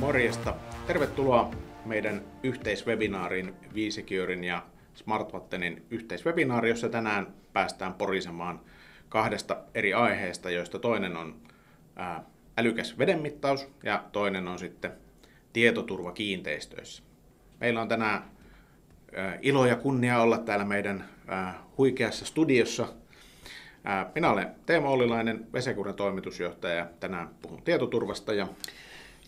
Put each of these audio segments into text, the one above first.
Morjesta. Tervetuloa meidän yhteiswebinaariin V-Securen ja SmartWattenin yhteiswebinaari, jossa tänään päästään porisemaan kahdesta eri aiheesta, joista toinen on älykäs vedenmittaus ja toinen on sitten tietoturva kiinteistöissä. Meillä on tänään ilo ja kunnia olla täällä meidän huikeassa studiossa. Minä olen Teemu Ollilainen, V-Securen toimitusjohtaja, ja tänään puhun tietoturvasta.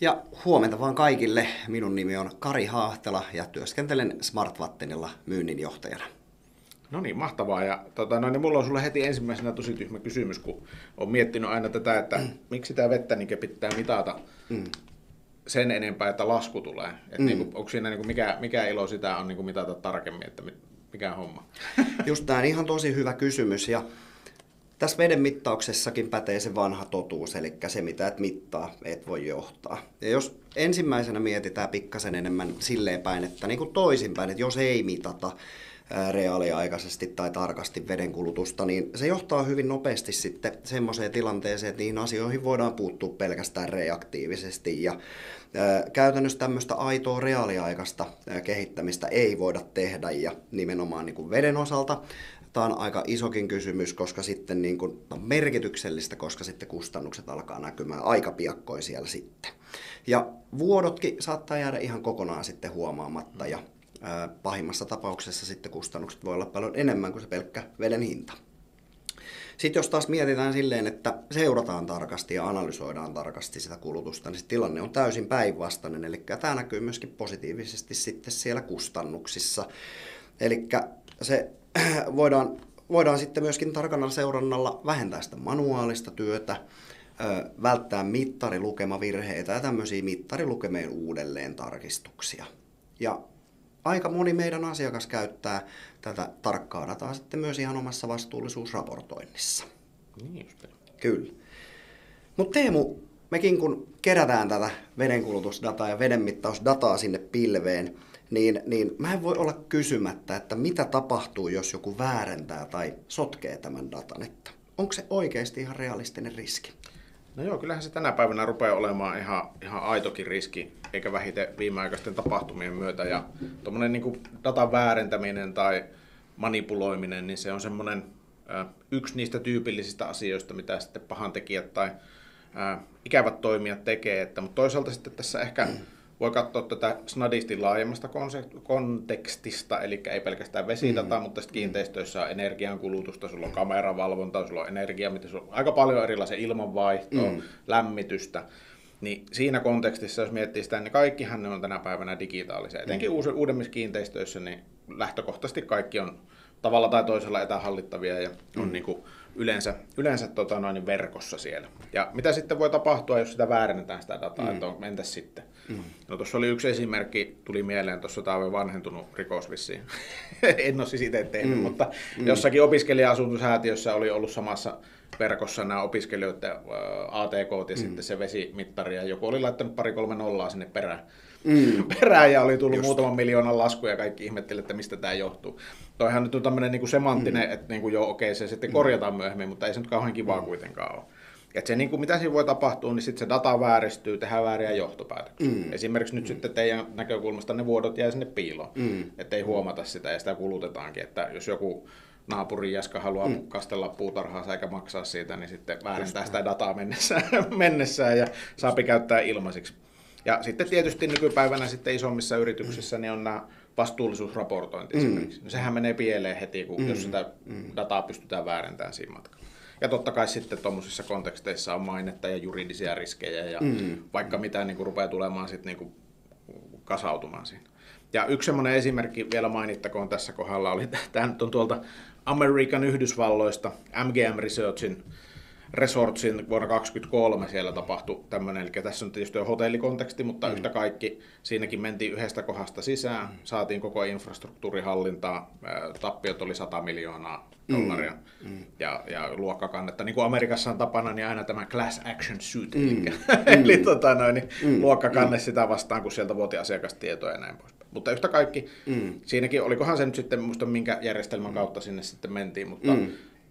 Ja huomenta vaan kaikille. Minun nimi on Kari Haahtela ja työskentelen SmartWattenilla myynninjohtajana. No niin, mahtavaa. Ja niin mulla on sulle heti ensimmäisenä tosi tyhmä kysymys, kun olen miettinyt aina tätä, että miksi sitä vettä niin pitää mitata sen enempää, että lasku tulee. Niin onko siinä niin mikä ilo sitä on niin mitata tarkemmin, että mikä homma? Just tämä ihan tosi hyvä kysymys. Ja tässä veden mittauksessakin pätee se vanha totuus, eli se mitä et mittaa, et voi johtaa. Ja jos ensimmäisenä mietitään pikkasen enemmän silleen päin, että niin kuin toisinpäin, että jos ei mitata reaaliaikaisesti tai tarkasti vedenkulutusta, niin se johtaa hyvin nopeasti sitten semmoiseen tilanteeseen, että niihin asioihin voidaan puuttua pelkästään reaktiivisesti. Ja käytännössä tämmöistä aitoa reaaliaikaista kehittämistä ei voida tehdä, ja nimenomaan niin kuin veden osalta tämä on aika isokin kysymys, koska sitten niin kuin, merkityksellistä, koska sitten kustannukset alkaa näkymään aika piakkoin siellä sitten. Ja vuodotkin saattaa jäädä ihan kokonaan sitten huomaamatta, ja pahimmassa tapauksessa sitten kustannukset voi olla paljon enemmän kuin se pelkkä veden hinta. Sitten jos taas mietitään silleen, että seurataan tarkasti ja analysoidaan tarkasti sitä kulutusta, niin se tilanne on täysin päinvastainen, eli tämä näkyy myöskin positiivisesti sitten siellä kustannuksissa. Eli se voidaan sitten myöskin tarkalla seurannalla vähentää sitä manuaalista työtä, välttää mittarilukemavirheitä ja tämmöisiä mittarilukemien uudelleen tarkistuksia. Ja aika moni meidän asiakas käyttää tätä tarkkaa dataa sitten myös ihan omassa vastuullisuusraportoinnissa. Niin just. Kyllä. Mutta Teemu, mekin kun kerätään tätä vedenkulutusdataa ja vedenmittausdataa sinne pilveen, niin mä en voi olla kysymättä, että mitä tapahtuu, jos joku väärentää tai sotkee tämän datan, että onko se oikeasti ihan realistinen riski? No joo, kyllähän se tänä päivänä rupeaa olemaan ihan aitokin riski, eikä vähiten viimeaikaisten tapahtumien myötä. Ja tuommoinen niin kuin datan väärentäminen tai manipuloiminen, niin se on semmoinen yksi niistä tyypillisistä asioista, mitä sitten pahantekijät tai ikävät toimijat tekee. Mutta toisaalta sitten tässä ehkä voi katsoa tätä snadisti laajemmasta kontekstista, eli ei pelkästään vesidataa, mutta sitten kiinteistöissä on energiankulutusta, sulla on kameravalvonta, sulla on energia, sulla on aika paljon erilaisia ilmanvaihtoa, lämmitystä. Niin siinä kontekstissa, jos miettii sitä, niin kaikkihan ne on tänä päivänä digitaalisia. Etenkin uudemmissa kiinteistöissä, niin lähtökohtaisesti kaikki on tavalla tai toisella etähallittavia ja on niin kuin yleensä verkossa siellä. Ja mitä sitten voi tapahtua, jos sitä väärennetään sitä dataa, että entäs sitten? No tuossa oli yksi esimerkki, tuli mieleen, tuossa tämä on vanhentunut rikos vissiin. En ole siis itse tehnyt, mutta jossakin opiskelija-asuntosäätiössä oli ollut samassa verkossa nämä opiskelijoiden ATK ja sitten se vesimittari, ja joku oli laittanut 2-3 nollaa sinne perään ja oli tullut muutaman miljoonan lasku ja kaikki ihmetteli, että mistä tämä johtuu. Toihan nyt on tämmöinen niin kuin semanttinen, että niin kuin joo, okei, se sitten korjataan myöhemmin, mutta ei se nyt kauhean kivaa kuitenkaan ole. Että se, niin kuin, mitä siinä voi tapahtua, niin sitten se data vääristyy, tehdään vääriä johtopäätöksiä. Esimerkiksi nyt sitten teidän näkökulmasta ne vuodot jää sinne piiloon, että ei huomata sitä ja sitä kulutetaankin, että jos joku naapurin jäskä haluaa kastella puutarhaansa eikä maksaa siitä, niin sitten väärentää sitä dataa mennessään ja saapi käyttää ilmaiseksi. Ja sitten tietysti nykypäivänä sitten isommissa yrityksissä niin on nämä vastuullisuusraportointi esimerkiksi. No sehän menee pieleen heti, jos sitä dataa pystytään väärentämään siinä matkalla. Ja totta kai sitten tuommoisissa konteksteissa on mainetta ja juridisia riskejä ja vaikka mitä niin rupeaa tulemaan sitten niin kasautumaan siinä. Ja yksi semmoinen esimerkki vielä mainittakoon tässä kohdalla oli, tämä nyt on tuolta Amerikan Yhdysvalloista, MGM Resortsin vuonna 2023 siellä tapahtui tämmöinen, eli tässä on tietysti hotellikonteksti, mutta yhtä kaikki siinäkin mentiin yhdestä kohdasta sisään, saatiin koko infrastruktuurihallintaa, tappiot oli $100 miljoonaa ja luokkakannetta. Niin kuin Amerikassa on tapana, niin aina tämä class action suit, eli luokkakanne sitä vastaan, kun sieltä vuoti asiakastietoja ja näin pois. Mutta yhtä kaikki, siinäkin, olikohan se nyt sitten, muista minkä järjestelmän kautta sinne sitten mentiin, mutta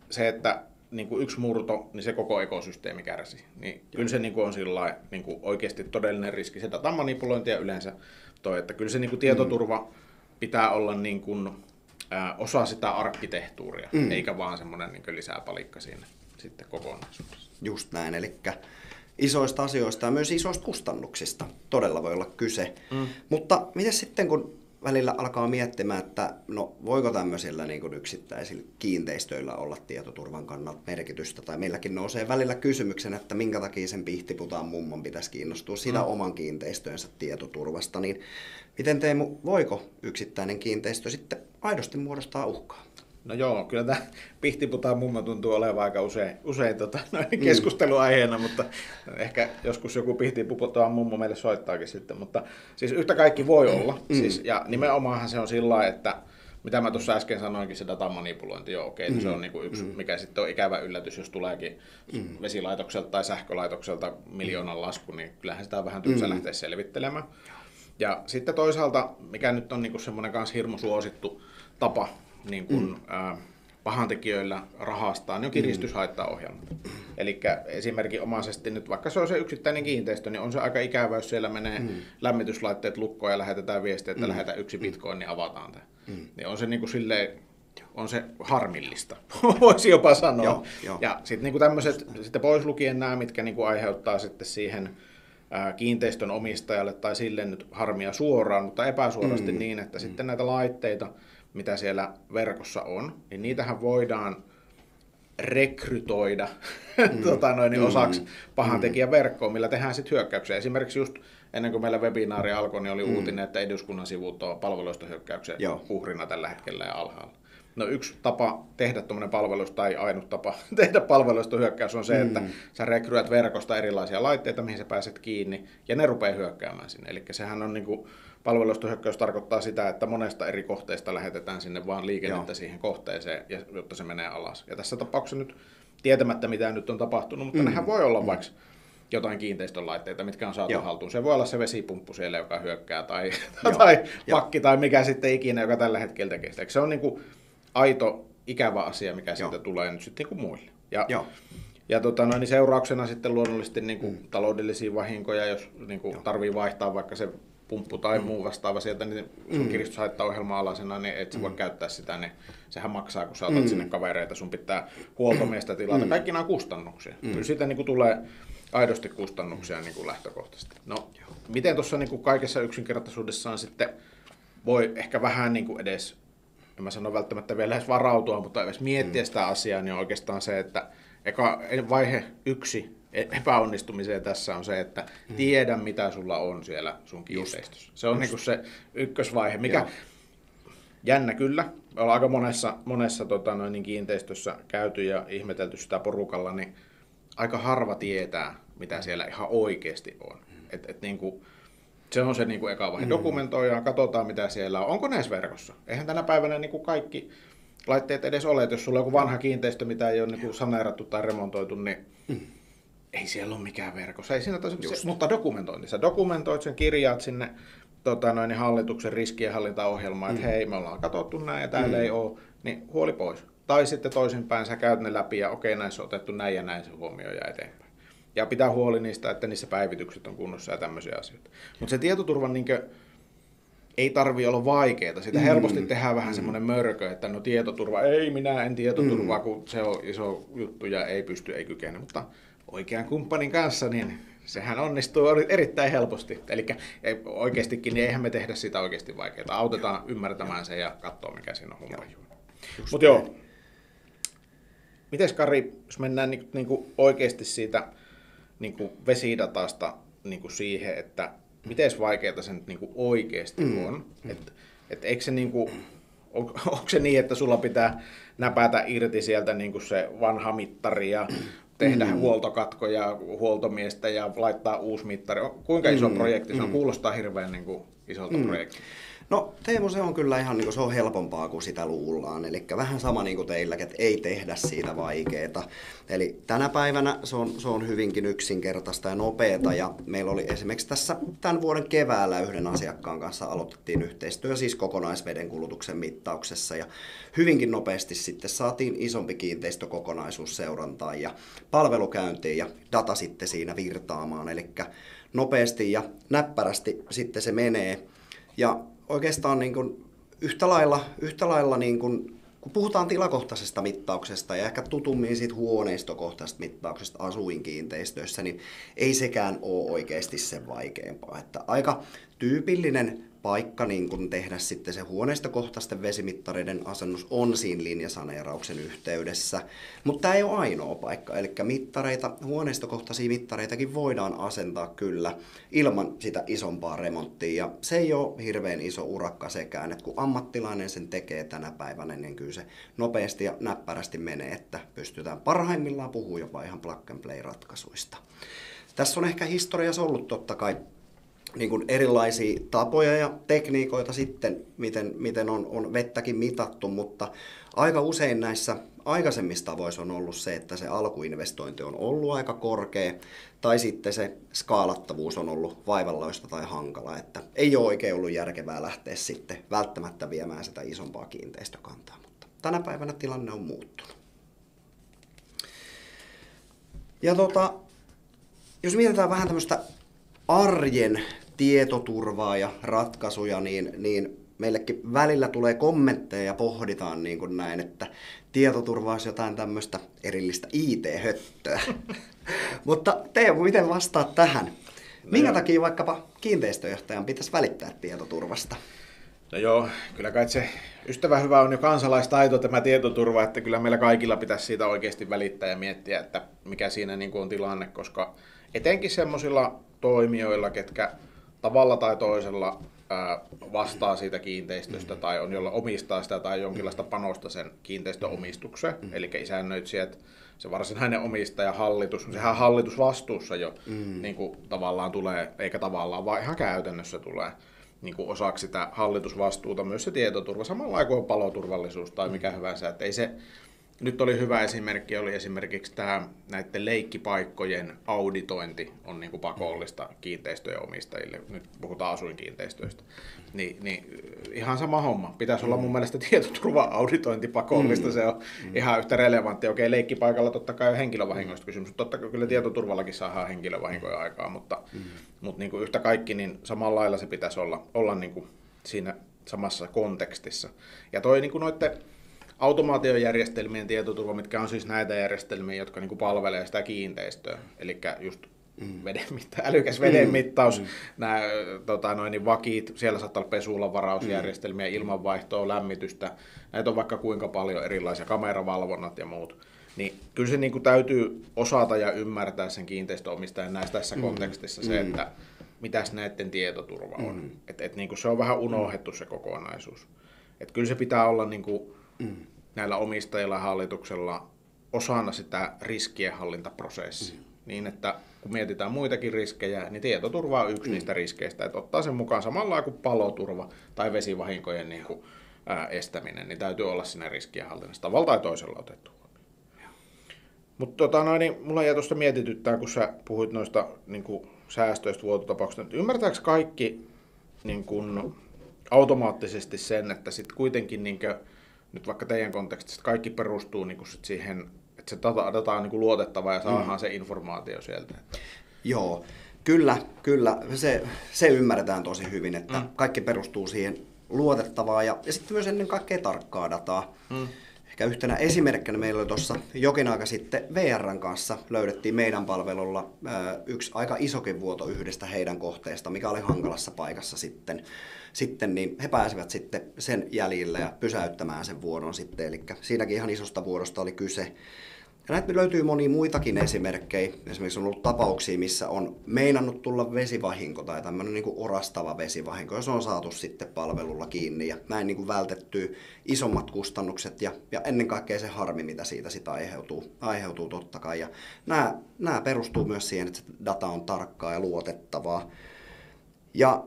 se, että niin kuin yksi murto, niin se koko ekosysteemi kärsii. Niin kyllä se niin kuin on sillä niin kuin oikeasti todellinen riski. Se datan manipulointi ja yleensä toi, että kyllä se niin kuin tietoturva pitää olla niin kuin, osa sitä arkkitehtuuria, eikä vaan semmoinen niin kuin lisäpalikka siinä sitten kokonaisuudessa. Just näin, eli isoista asioista ja myös isoista kustannuksista todella voi olla kyse. Mutta miten sitten, kun välillä alkaa miettimään, että no voiko tämmöisillä niin kuin yksittäisillä kiinteistöillä olla tietoturvan kannalta merkitystä, tai meilläkin nousee välillä kysymyksen, että minkä takia sen Pihtiputaan mummon pitäisi kiinnostua siitä oman kiinteistönsä tietoturvasta, niin miten Teemu, voiko yksittäinen kiinteistö sitten aidosti muodostaa uhkaa? No joo, kyllä tämä Pihtiputaan mummo tuntuu olevan aika usein keskusteluaiheena, mutta ehkä joskus joku Pihtiputaan mummo meille soittaakin sitten, mutta siis yhtä kaikki voi olla, siis, ja nimenomaanhan se on sillä lailla, että mitä mä tuossa äsken sanoinkin, se datamanipulointi, joo okei, se on niinku yksi, mikä sitten on ikävä yllätys, jos tuleekin vesilaitokselta tai sähkölaitokselta miljoonan lasku, niin kyllähän sitä on vähän tylsä lähteä selvittelemään. Ja sitten toisaalta, mikä nyt on niinku semmoinen kans hirmu suosittu tapa, niin kuin, pahantekijöillä rahastaa, niin on kiristyshaittaohjelma. Eli esimerkinomaisesti nyt, vaikka se on se yksittäinen kiinteistö, niin on se aika ikävä, jos siellä menee lämmityslaitteet lukkoon ja lähetetään viestiä, että lähetä yksi bitcoin, niin avataan tämä. Niin on se niin kuin silleen, on se harmillista, voisi jopa sanoa. Joo. Ja sitten niin kuin tämmöiset, sitten pois lukien nämä, mitkä niin kuin aiheuttaa sitten siihen kiinteistön omistajalle tai sille nyt harmia suoraan, mutta epäsuorasti niin, että sitten näitä laitteita, mitä siellä verkossa on, niin niitähän voidaan rekrytoida osaksi pahantekijän verkkoon, millä tehdään sitten hyökkäyksiä. Esimerkiksi just ennen kuin meillä webinaari alkoi, niin oli uutinen, että eduskunnan sivut on palveluistohyökkäyksen uhrina tällä hetkellä ja alhaalla. No yksi tapa tehdä tuommoinen palvelus, tai ainut tapa tehdä palveluistohyökkäys on se, että sä rekryät verkosta erilaisia laitteita, mihin sä pääset kiinni, ja ne rupeaa hyökkäämään sinne. Eli sehän on niinku, palveluistohyökkäys tarkoittaa sitä, että monesta eri kohteesta lähetetään sinne vaan liikennettä siihen kohteeseen, jotta se menee alas. Ja tässä tapauksessa nyt tietämättä, mitä nyt on tapahtunut, mutta nehän voi olla vaikka jotain kiinteistön laitteita, mitkä on saatu haltuun. Se voi olla se vesipumppu siellä, joka hyökkää, tai pakki, tai mikä sitten ikinä, joka tällä hetkellä tekee sitä. Se on niin kuin aito, ikävä asia, mikä siitä tulee nyt sitten niin kuin muille. Ja niin seurauksena sitten luonnollisesti niin kuin taloudellisia vahinkoja, jos niin kuin tarvii vaihtaa vaikka se pumppu tai muu vastaava sieltä, niin sun kiristyshaittaohjelma alasena, niin et sä voi käyttää sitä, niin sehän maksaa, kun sä otat sinne kavereita, sun pitää huoltomiestä tilata. Kaikki nämä kustannuksia. Kyllä siitä niin kuin tulee aidosti kustannuksia niin kuin lähtökohtaisesti. No, miten tuossa niin kuin kaikessa yksinkertaisuudessaan sitten voi ehkä vähän niin kuin edes, en mä sano välttämättä vielä edes varautua, mutta edes miettiä sitä asiaa, niin on oikeastaan se, että vaihe 1 epäonnistumiseen tässä on se, että tiedä mitä sulla on siellä sun kiinteistössä. Se on niinku se ykkösvaihe, mikä jännä kyllä. Me ollaan aika monessa kiinteistössä käyty ja ihmetelty sitä porukalla, niin aika harva tietää, mitä siellä ihan oikeasti on. Niinku, se on se niinku eka vaihe. Dokumentoidaan, katsotaan mitä siellä on. Onko ne edes verkossa? Eihän tänä päivänä niinku kaikki laitteet edes ole, että jos sulla on joku vanha kiinteistö, mitä ei ole niinku saneerattu tai remontoitu, niin ei siellä ole mikään verkossa. Ei siinä mutta dokumentointi. Sä dokumentoit sen, kirjaat sinne hallituksen riskienhallintaohjelmaan, että hei, me ollaan katsottu näin ja täällä ei ole, niin huoli pois. Tai sitten toisinpäin, sä käyt ne läpi ja okei, näissä on otettu näin ja näin se huomioon ja eteenpäin. Ja pitää huoli niistä, että niissä päivitykset on kunnossa ja tämmöisiä asioita. Mutta se tietoturvan ei tarvitse olla vaikeaa. Sitä helposti tehdään vähän semmoinen mörkö, että no tietoturva, ei minä en tietoturvaa, kun se on iso juttu ja ei pysty, ei kykene. Mutta oikean kumppanin kanssa, niin sehän onnistuu erittäin helposti. Eli oikeastikin, niin eihän me tehdä sitä oikeasti vaikeaa. Autetaan ymmärtämään sen ja katsoa, mikä siinä on humpa. Mutta joo, mites Kari, jos mennään niinku oikeasti siitä niinku vesidatasta niinku siihen, että miten vaikeaa se nyt niinku oikeasti on? Et eikö se niinku, onko se niin, että sulla pitää näpätä irti sieltä niinku se vanha mittari ja tehdä huoltokatkoja huoltomiestä ja laittaa uusi mittari? Kuinka iso projekti se on? Kuulostaa hirveän niinku isolta projektilta? No Teemu, se on kyllä ihan niin se on helpompaa kuin sitä luullaan. Eli vähän sama niin kuin teilläkin, että ei tehdä siitä vaikeaa. Eli tänä päivänä se on hyvinkin yksinkertaista ja nopeata. Ja meillä oli esimerkiksi tässä tämän vuoden keväällä yhden asiakkaan kanssa aloitettiin yhteistyö siis kokonaisveden kulutuksen mittauksessa. Ja hyvinkin nopeasti sitten saatiin isompi kiinteistökokonaisuus seurantaan ja palvelukäyntiin ja data sitten siinä virtaamaan. Eli nopeasti ja näppärästi sitten se menee. Ja oikeastaan niin kuin yhtä lailla niin kuin, kun puhutaan tilakohtaisesta mittauksesta ja ehkä tutummin siitä huoneistokohtaisesta mittauksesta asuinkiinteistöissä, niin ei sekään ole oikeasti sen vaikeampaa. Että aika tyypillinen paikka niin kun tehdä sitten se huoneistokohtaisten vesimittareiden asennus on siinä linjasaneerauksen yhteydessä, mutta tämä ei ole ainoa paikka, eli huoneistokohtaisia mittareitakin voidaan asentaa kyllä ilman sitä isompaa remonttia, ja se ei ole hirveän iso urakka sekään, että kun ammattilainen sen tekee tänä päivänä, niin kyllä se nopeasti ja näppärästi menee, että pystytään parhaimmillaan puhumaan jopa ihan plug and play ratkaisuista. Tässä on ehkä historiassa ollut totta kai niin kuin erilaisia tapoja ja tekniikoita sitten, miten on vettäkin mitattu, mutta aika usein näissä aikaisemmissa tavoissa on ollut se, että se alkuinvestointi on ollut aika korkea, tai sitten se skaalattavuus on ollut vaivalloista tai hankala, että ei ole oikein ollut järkevää lähteä sitten välttämättä viemään sitä isompaa kiinteistökantaa, mutta tänä päivänä tilanne on muuttunut. Ja jos mietitään vähän tämmöistä arjen tietoturvaa ja ratkaisuja, niin meillekin välillä tulee kommentteja ja pohditaan niin kuin näin, että tietoturva olisi jotain tämmöistä erillistä IT-höttöä. Mutta Teemu, miten vastaat tähän? Minkä takia vaikkapa kiinteistöjohtajan pitäisi välittää tietoturvasta? No joo, kyllä kai se ystävä hyvä on jo kansalaistaito tämä tietoturva, että kyllä meillä kaikilla pitäisi siitä oikeasti välittää ja miettiä, että mikä siinä niin kuin on tilanne, koska etenkin semmoisilla toimijoilla, ketkä tavalla tai toisella vastaa siitä kiinteistöstä tai on jolla omistaa sitä tai jonkinlaista panosta sen kiinteistön omistukseen, eli isännöitsijät, se varsinainen omistaja, hallitus, sehän hallitusvastuussa jo niin kuin tavallaan tulee, eikä tavallaan, vaan ihan käytännössä tulee niin kuin osaksi sitä hallitusvastuuta myös se tietoturva, samalla kuin paloturvallisuus tai mikä hyvänsä, että ei se. Nyt oli hyvä esimerkki, oli esimerkiksi tämä näiden leikkipaikkojen auditointi on niin kuin pakollista kiinteistöjen omistajille. Nyt puhutaan asuinkiinteistöistä. Niin ihan sama homma. Pitäisi olla mun mielestä tietoturva-auditointi pakollista. Se on ihan yhtä relevantti. Okei, leikkipaikalla totta kai on henkilövahingoista kysymys. Totta kai kyllä tietoturvallakin saadaan henkilövahinkoja aikaa, mutta niin kuin yhtä kaikki niin samalla lailla se pitäisi olla niin kuin siinä samassa kontekstissa. Ja toi niin kuin noitten automaatiojärjestelmien tietoturva, mitkä on siis näitä järjestelmiä, jotka niin kuin palvelee sitä kiinteistöä, eli just älykäs vedenmittaus, nämä niin vakit, siellä saattaa olla pesulan varausjärjestelmiä, ilmanvaihtoa, lämmitystä, näitä on vaikka kuinka paljon erilaisia, kameravalvonnat ja muut. Niin kyllä se niin kuin täytyy osata ja ymmärtää sen kiinteistöomistajan tässä kontekstissa se, että mitäs näiden tietoturva on. Et niin kuin se on vähän unohdettu se kokonaisuus. Et kyllä se pitää olla niin kuin näillä omistajilla ja hallituksella osana sitä riskienhallintaprosessia. Niin, että kun mietitään muitakin riskejä, niin tietoturva on yksi niistä riskeistä. Että ottaa sen mukaan samalla kuin paloturva tai vesivahinkojen niin kuin, estäminen, niin täytyy olla siinä riskienhallinnassa tavalla tai toisella otettu. Mutta niin mulla jäi tuosta mietityttää, kun sä puhuit noista niin kuin säästöistä, vuototapauksista. Ymmärtääkö kaikki niin kuin automaattisesti sen, että sitten kuitenkin niin kuin, nyt vaikka teidän kontekstissa kaikki perustuu niin kuin sit siihen, että se data on niin kuin luotettava ja saadaan se informaatio sieltä? Joo, kyllä. Se ymmärretään tosi hyvin, että kaikki perustuu siihen luotettavaan ja sitten myös ennen kaikkea tarkkaa dataa. Ehkä yhtenä esimerkkinä meillä oli tuossa jokin aika sitten VR:n kanssa löydettiin meidän palvelulla yksi aika isokin vuoto yhdestä heidän kohteesta, mikä oli hankalassa paikassa sitten niin he pääsivät sitten sen jäljille ja pysäyttämään sen vuodon sitten, eli siinäkin ihan isosta vuodosta oli kyse. Ja näitä löytyy monia muitakin esimerkkejä. Esimerkiksi on ollut tapauksia, missä on meinannut tulla vesivahinko tai tämmöinen niin kuin orastava vesivahinko, jos on saatu sitten palvelulla kiinni ja näin niin kuin vältettyy isommat kustannukset ja ennen kaikkea se harmi, mitä siitä sitä aiheutuu totta kai. Ja nämä perustuu myös siihen, että se data on tarkkaa ja luotettavaa. Ja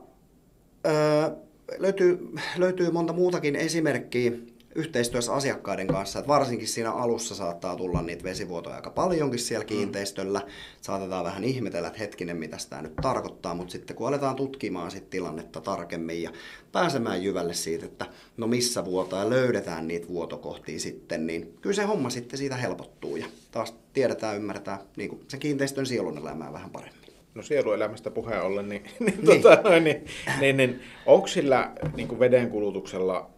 Löytyy monta muutakin esimerkkiä yhteistyössä asiakkaiden kanssa, että varsinkin siinä alussa saattaa tulla niitä vesivuotoja aika paljonkin siellä kiinteistöllä. Saatetaan vähän ihmetellä, että hetkinen, mitä tämä nyt tarkoittaa, mutta sitten kun aletaan tutkimaan sit tilannetta tarkemmin ja pääsemään jyvälle siitä, että no missä vuotaa ja löydetään niitä vuotokohtia sitten, niin kyllä se homma sitten siitä helpottuu ja taas tiedetään, ymmärretään niin kuin sen kiinteistön sielun elämää vähän paremmin. No sieluelämästä puheen ollen, niin onko sillä niin vedenkulutuksella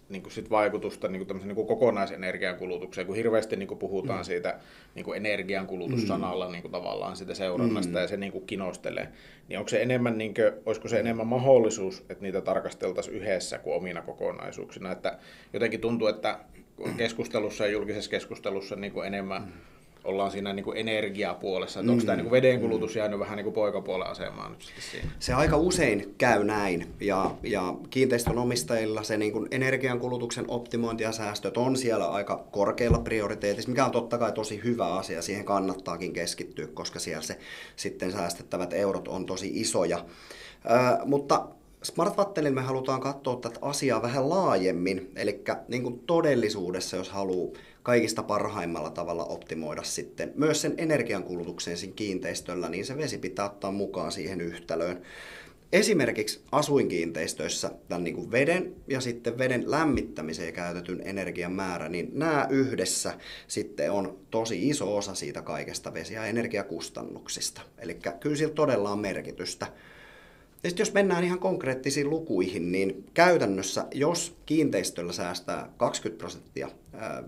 niin sit vaikutusta niin niin kokonaisenergian kulutukseen, kun hirveästi niin puhutaan siitä niin energiankulutussanalla niin tavallaan sitä seurannasta ja se niin kinostelee, niin onko se enemmän, niin kuin, olisiko se enemmän mahdollisuus, että niitä tarkasteltaisiin yhdessä kuin omina kokonaisuuksina, että jotenkin tuntuu, että keskustelussa ja julkisessa keskustelussa niin enemmän ollaan siinä niin kuin energiapuolessa, että onko tämä niin kuin vedenkulutus jäänyt vähän niin kuin poikapuolen asemaan nyt sitten siinä? Se aika usein käy näin, ja kiinteistön omistajilla se niin kuin energiankulutuksen optimointi ja säästöt on siellä aika korkealla prioriteetissa, mikä on totta kai tosi hyvä asia, siihen kannattaakin keskittyä, koska siellä se sitten säästettävät eurot on tosi isoja. Mutta Smart Vattenilla me halutaan katsoa tätä asiaa vähän laajemmin, eli niin kuin todellisuudessa, jos haluaa kaikista parhaimmalla tavalla optimoida sitten myös sen energiankulutuksen siinä kiinteistöllä, niin se vesi pitää ottaa mukaan siihen yhtälöön. Esimerkiksi asuinkiinteistöissä tämän niin kuin veden ja sitten veden lämmittämiseen käytetyn energian määrä, niin nämä yhdessä sitten on tosi iso osa siitä kaikesta vesi- ja energiakustannuksista. Eli kyllä sillä todella on merkitystä. Ja sitten jos mennään ihan konkreettisiin lukuihin, niin käytännössä, jos kiinteistöllä säästää 20%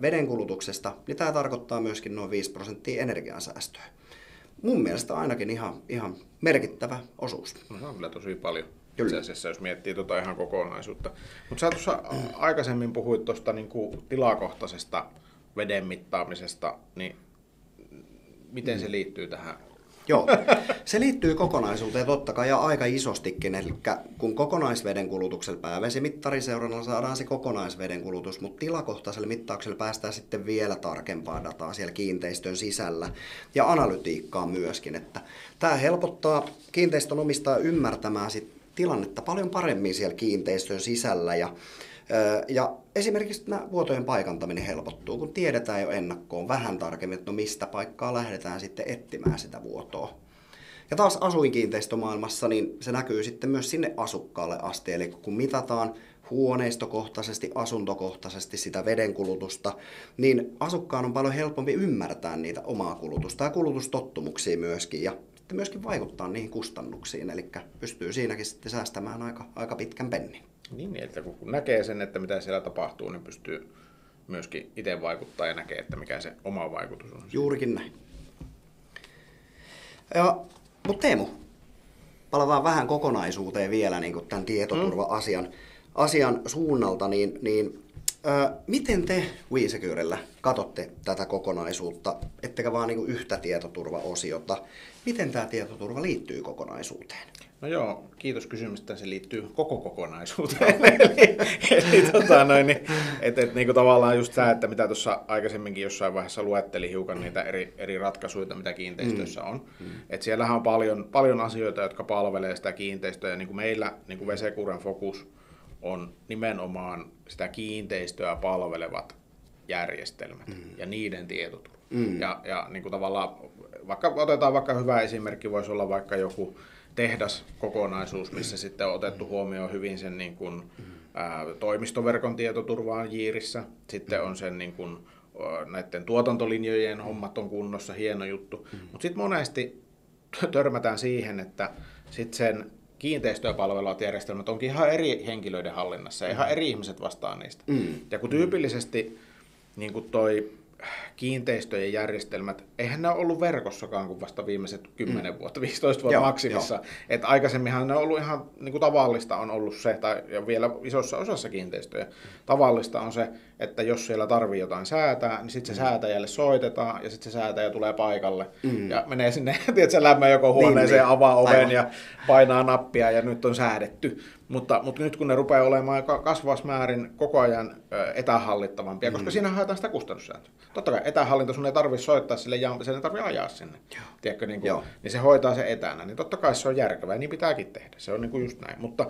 vedenkulutuksesta, niin tämä tarkoittaa myöskin noin 5% energiansäästöä. Mun mielestä ainakin ihan merkittävä osuus. No, se on kyllä tosi paljon. Itse asiassa, jos miettii ihan kokonaisuutta. Mutta sä tuossa aikaisemmin puhuit tuosta niinku tilakohtaisesta veden mittaamisesta, niin miten se liittyy tähän? Joo, se liittyy kokonaisuuteen totta kai ja aika isostikin, eli kun kokonaisveden kulutuksella päävesimittariseurannalla saadaan se kokonaisveden kulutus, mutta tilakohtaisella mittauksella päästään sitten vielä tarkempaa dataa siellä kiinteistön sisällä ja analytiikkaa myöskin, että tämä helpottaa kiinteistön omistajaa ymmärtämään sit tilannetta paljon paremmin siellä kiinteistön sisällä ja esimerkiksi nämä vuotojen paikantaminen helpottuu, kun tiedetään jo ennakkoon vähän tarkemmin, että no mistä paikkaa lähdetään sitten etsimään sitä vuotoa. Ja taas asuinkiinteistömaailmassa, niin se näkyy sitten myös sinne asukkaalle asti, eli kun mitataan huoneistokohtaisesti, asuntokohtaisesti sitä vedenkulutusta, niin asukkaan on paljon helpompi ymmärtää niitä omaa kulutusta ja kulutustottumuksia myöskin, ja sitten myöskin vaikuttaa niihin kustannuksiin, eli pystyy siinäkin sitten säästämään aika pitkän pennin. Niin, että kun näkee sen, että mitä siellä tapahtuu, niin pystyy myöskin itse vaikuttaa ja näkee, että mikä se oma vaikutus on. Juurikin näin. Mutta Teemu, palataan vähän kokonaisuuteen vielä niin kuin tämän tietoturva-asian suunnalta, miten te WeSecurella katsotte tätä kokonaisuutta, ettekä vaan niin kuin yhtä tietoturvaosiota? Miten tämä tietoturva liittyy kokonaisuuteen? No joo, kiitos kysymystä. Se liittyy koko kokonaisuuteen. Niin kuin tavallaan just tämä, että mitä tuossa aikaisemminkin jossain vaiheessa luettelin hiukan niitä eri ratkaisuja, mitä kiinteistöissä on. Et siellähän on paljon asioita, jotka palvelee sitä kiinteistöä. Ja niin kuin meillä niin kuin Wesecuren fokus on nimenomaan sitä kiinteistöä palvelevat järjestelmät ja niiden tietoturva. Ja niin kuin tavallaan, otetaan vaikka hyvä esimerkki, voisi olla vaikka joku tehdaskokonaisuus, missä sitten on otettu huomioon hyvin sen niin kuin, toimistoverkon tietoturvaan Jiirissä. Sitten on sen niin kuin, näiden tuotantolinjojen hommat on kunnossa, hieno juttu. Mutta sitten monesti törmätään siihen, että sitten sen kiinteistöä palvelevat järjestelmät onkin ihan eri henkilöiden hallinnassa ja ihan eri ihmiset vastaa niistä. Ja kun tyypillisesti niin kuin toi kiinteistöjen järjestelmät, eihän ne ole ollut verkossakaan kuin vasta viimeiset 10 vuotta, 15 vuotta maksimissa. Että aikaisemminhan ne on ollut ihan niin kuin tavallista on ollut se, ja vielä isossa osassa kiinteistöjä, tavallista on se, että jos siellä tarvii jotain säätää, niin sitten se säätäjälle soitetaan ja sitten se säätäjä tulee paikalle ja menee sinne, tiedätkö, lämmönjakohuoneeseen, avaa oven ja painaa nappia ja nyt on säädetty. Mutta nyt kun ne rupeaa olemaan kasvavassa määrin koko ajan etähallittavampia, koska siinä haetaan sitä kustannussääntöä. Totta kai etähallinto, sun ei tarvitse soittaa sille ja sen ei tarvitse ajaa sinne. Tiedätkö, niin se hoitaa se etänä, niin totta kai se on järkevää ja niin pitääkin tehdä. Se on niin kuin just näin. Mutta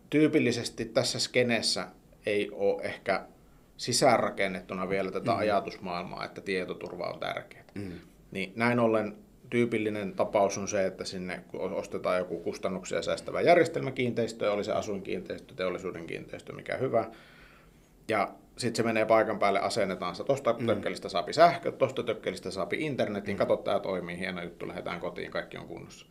tyypillisesti tässä skeneessä ei ole ehkä sisäänrakennettuna vielä tätä ajatusmaailmaa, että tietoturva on tärkeää. Niin näin ollen tyypillinen tapaus on se, että sinne ostetaan joku kustannuksia säästävä järjestelmäkiinteistö, oli se asuinkiinteistö, teollisuuden kiinteistö, mikä hyvä. Ja sitten se menee paikan päälle, asennetaan se, tuosta tökkelistä saapi sähkö, tuosta tökkelistä saapi internetin, kato tämä toimii, hieno juttu, lähdetään kotiin, kaikki on kunnossa.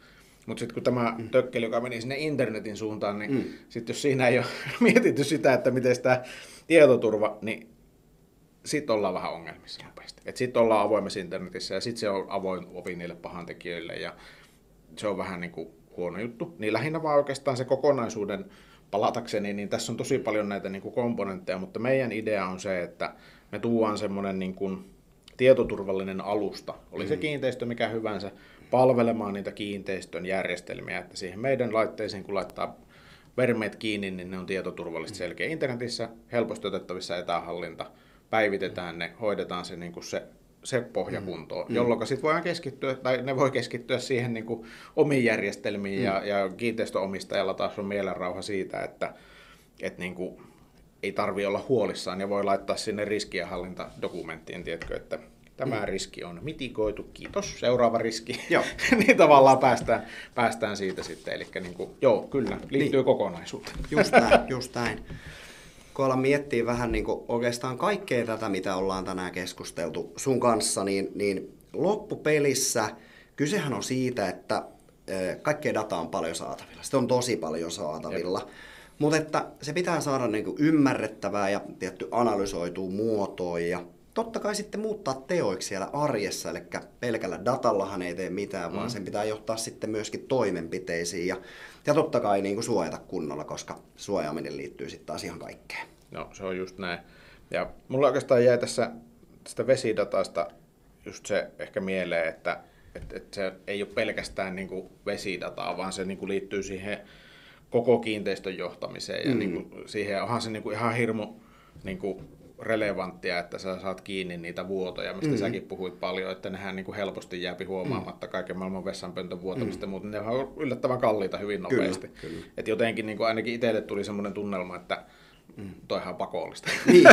Mutta sitten kun tämä tökkeli, joka meni sinne internetin suuntaan, niin sitten jos siinä ei ole mietitty sitä, että miten tämä tietoturva, niin sitten ollaan vähän ongelmissa nopeasti. Sitten ollaan avoimessa internetissä ja sitten se on avoin ovi niille pahantekijöille ja se on vähän niin kuin huono juttu. Niin lähinnä vaan oikeastaan se kokonaisuuden palatakseni, niin tässä on tosi paljon näitä niin kuin komponentteja, mutta meidän idea on se, että me tuodaan semmoinen niin kuin tietoturvallinen alusta, oli se kiinteistö mikä hyvänsä, palvelemaan niitä kiinteistön järjestelmiä, että siihen meidän laitteisiin kun laittaa vermeet kiinni, niin ne on tietoturvallisesti selkeä internetissä, helposti otettavissa etähallinta, päivitetään ne, hoidetaan se, niin kuin se pohjakuntoon, jolloin sitten voidaan keskittyä, tai ne voi keskittyä siihen niin kuin omiin järjestelmiin ja kiinteistöomistajalla taas on mielenrauha siitä, että niin kuin ei tarvitse olla huolissaan ja voi laittaa sinne riskienhallintadokumenttiin, tiedätkö, että tämä riski on mitigoitu, kiitos, seuraava riski. Joo. Niin tavallaan päästään siitä sitten, eli niin kuin, joo, kyllä, liittyy kokonaisuuteen. Just näin. Kun ollaan miettiä vähän niin kuin oikeastaan kaikkea tätä, mitä ollaan tänään keskusteltu sun kanssa, niin loppupelissä kysehän on siitä, että kaikkea dataa on paljon saatavilla. Sitä on tosi paljon saatavilla. Mutta että se pitää saada niin kuin ymmärrettävää ja tietty analysoitua muotoon ja totta kai sitten muuttaa teoiksi siellä arjessa, eli pelkällä datallahan ei tee mitään, vaan sen pitää johtaa sitten myöskin toimenpiteisiin ja totta kai niin kuin suojata kunnolla, koska suojaaminen liittyy sitten taas ihan kaikkeen. No se on just näin. Ja mulla oikeastaan jäi tästä vesidatasta just se ehkä mieleen, että se ei ole pelkästään niin kuin vesidataa, vaan se niin kuin liittyy siihen koko kiinteistön johtamiseen ja niin kuin siihen onhan se niin kuin ihan hirmu niin kuin relevanttia, että sä saat kiinni niitä vuotoja, mistä säkin puhuit paljon, että nehän niin kuin helposti jääpi huomaamatta kaiken maailman vessanpöntön vuotamista, mutta ne on yllättävän kalliita hyvin nopeasti. Kyllä. Et jotenkin niin kuin ainakin itselle tuli semmoinen tunnelma, että toihan pakollista. Niin.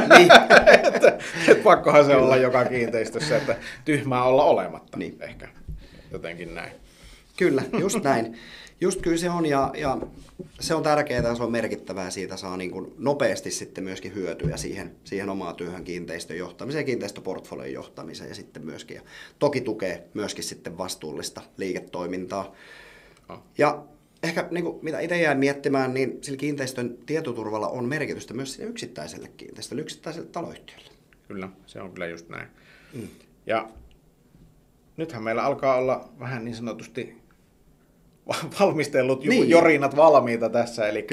Et pakkohan se olla joka kiinteistössä, että tyhmää olla olematta. Niin. Ehkä jotenkin näin. Kyllä, just näin. Just kyllä se on ja se on tärkeää ja se on merkittävää. Siitä saa niin kuin nopeasti sitten myöskin hyötyä siihen omaan työhön kiinteistön johtamiseen ja kiinteistöportfolion johtamiseen ja sitten myöskin. Ja toki tukee myöskin sitten vastuullista liiketoimintaa. Ja ehkä niin kuin, mitä itse jäin miettimään, niin sillä kiinteistön tietoturvalla on merkitystä myös sille yksittäiselle kiinteistölle, yksittäiselle taloyhtiölle. Kyllä, se on kyllä just näin. Ja nythän meillä alkaa olla vähän niin sanotusti valmistellut jorinat valmiita tässä, eli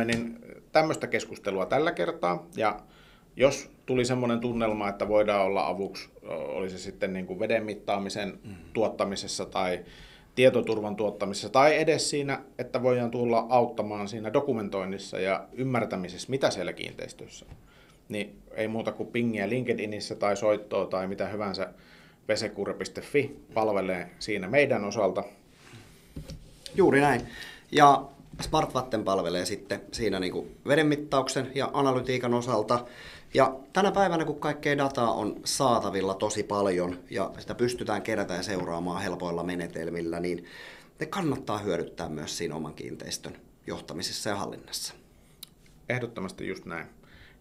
niin, tämmöistä keskustelua tällä kertaa, ja jos tuli semmoinen tunnelma, että voidaan olla avuksi, oli se sitten niin kuin veden mittaamisen tuottamisessa tai tietoturvan tuottamisessa, tai edes siinä, että voidaan tulla auttamaan siinä dokumentoinnissa ja ymmärtämisessä, mitä siellä kiinteistössä on, niin ei muuta kuin pingiä LinkedInissä tai soittoa tai mitä hyvänsä, vesekure.fi palvelee siinä meidän osalta. Juuri näin. Ja SmartVatten palvelee sitten siinä niin kuin vedenmittauksen ja analytiikan osalta. Ja tänä päivänä, kun kaikkea dataa on saatavilla tosi paljon ja sitä pystytään kerätä ja seuraamaan helpoilla menetelmillä, niin ne kannattaa hyödyttää myös siinä oman kiinteistön johtamisessa ja hallinnassa. Ehdottomasti just näin.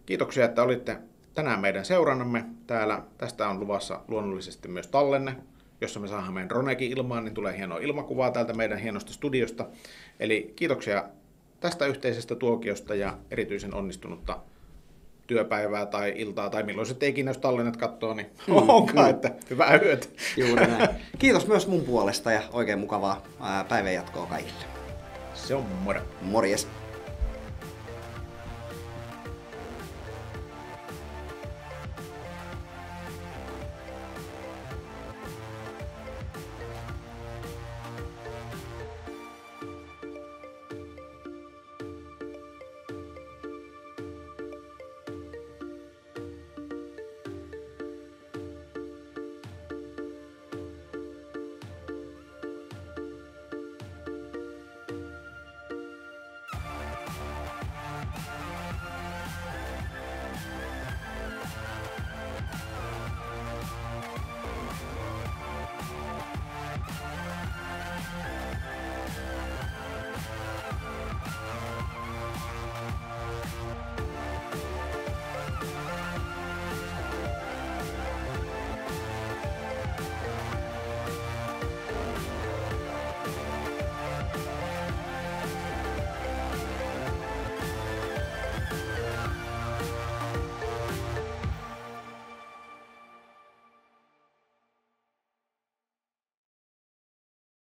Kiitoksia, että olitte tänään meidän seurannamme täällä. Tästä on luvassa luonnollisesti myös tallenne, jossa me saadaan meidän Ronekin ilmaan, niin tulee hienoa ilmakuvaa täältä meidän hienosta studiosta. Eli kiitoksia tästä yhteisestä tuokiosta ja erityisen onnistunutta työpäivää tai iltaa tai milloin sitten ikinä, jos tallennet katsoo, niin onkaan, että hyvää yötä. Juuri näin. Kiitos myös mun puolesta ja oikein mukavaa päivänjatkoa kaikille. Se on moro. Morjes.